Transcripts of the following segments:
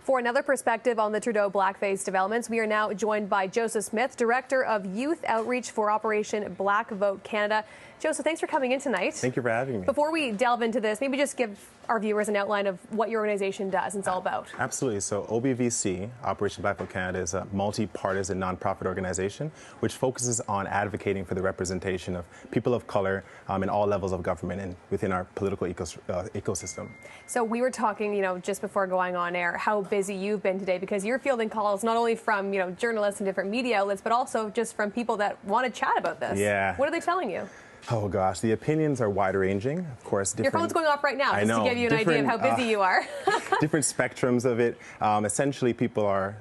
For another perspective on the Trudeau blackface developments, we are now joined by Joseph Smith, Director of Youth Outreach for Operation Black Vote Canada. Joseph, thanks for coming in tonight. Thank you for having me. Before we delve into this, maybe just give our viewers an outline of what your organization does and it's all about. Absolutely. So OBVC, Operation Black Vote Canada, is a multi-partisan nonprofit organization which focuses on advocating for the representation of people of color in all levels of government and within our political ecosystem. So we were talking, just before going on air, how busy you've been today because you're fielding calls not only from, journalists and different media outlets, but also just from people that want to chat about this. Yeah. What are they telling you? Oh gosh, the opinions are wide-ranging, of course. Your phone's going off right now, just to give you an idea of how busy you are. Different spectrums of it. Essentially,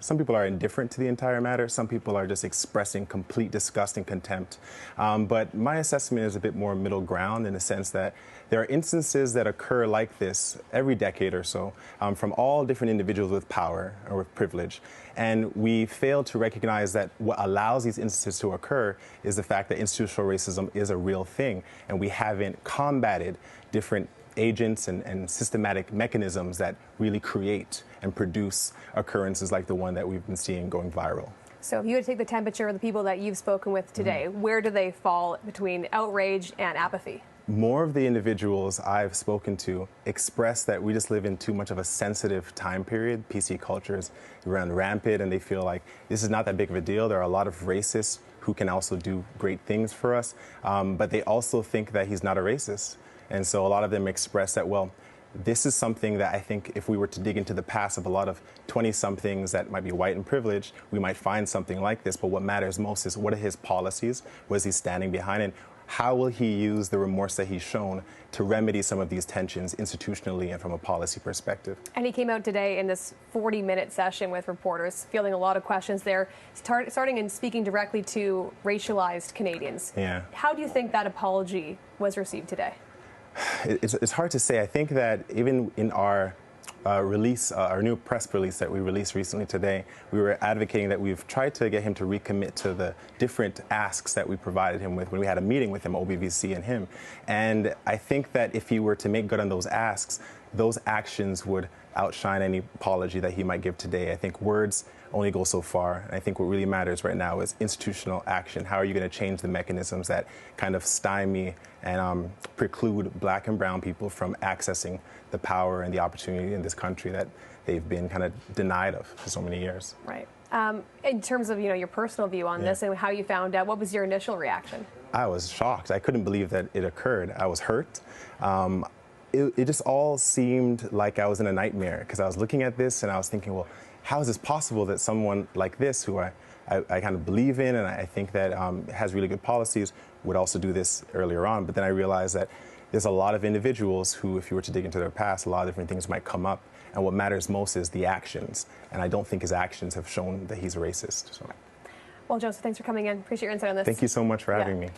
some people are indifferent to the entire matter. Some people are just expressing complete disgust and contempt. But my assessment is a bit more middle ground in the sense that there are instances that occur like this every decade or so from all different individuals with power or with privilege. And we fail to recognize that what allows these instances to occur is the fact that institutional racism is a real thing. And we haven't combated different agents and systematic mechanisms that really create and produce occurrences like the one that we've been seeing going viral. So if you had to take the temperature of the people that you've spoken with today, where do they fall between outrage and apathy? More of the individuals I've spoken to express that we just live in too much of a sensitive time period. PC culture is run rampant and they feel like this is not that big of a deal. There are a lot of racists who can also do great things for us, but they also think that he's not a racist. And so a lot of them express that, well, this is something that I think if we were to dig into the past of a lot of 20-somethings that might be white and privileged, we might find something like this. But what matters most is what are his policies? What is he standing behind? And how will he use the remorse that he's shown to remedy some of these tensions institutionally and from a policy perspective? And he came out today in this 40-minute session with reporters, fielding a lot of questions there, starting and speaking directly to racialized Canadians. Yeah. How do you think that apology was received today? It's hard to say. I think that even in our release, our new press release that we released recently today, we were advocating that we've tried to get him to recommit to the different asks that we provided him with when we had a meeting with him, OBVC and him. And I think that if he were to make good on those asks, those actions would outshine any apology that he might give today. I think words only go so far. And I think what really matters right now is institutional action. How are you going to change the mechanisms that kind of stymie and preclude black and brown people from accessing the power and the opportunity in this country that they've been kind of denied of for so many years? Right. In terms of, your personal view on this and how you found out, what was your initial reaction? I was shocked. I couldn't believe that it occurred. I was hurt. It just all seemed like I was in a nightmare because I was looking at this and I was thinking, well, how is this possible that someone like this, who I kind of believe in and I think that has really good policies, would also do this earlier on? But then I realized that there's a lot of individuals who, if you were to dig into their past, a lot of different things might come up. And what matters most is the actions. And I don't think his actions have shown that he's a racist. So. Well, Joseph, thanks for coming in. Appreciate your insight on this. Thank you so much for having me.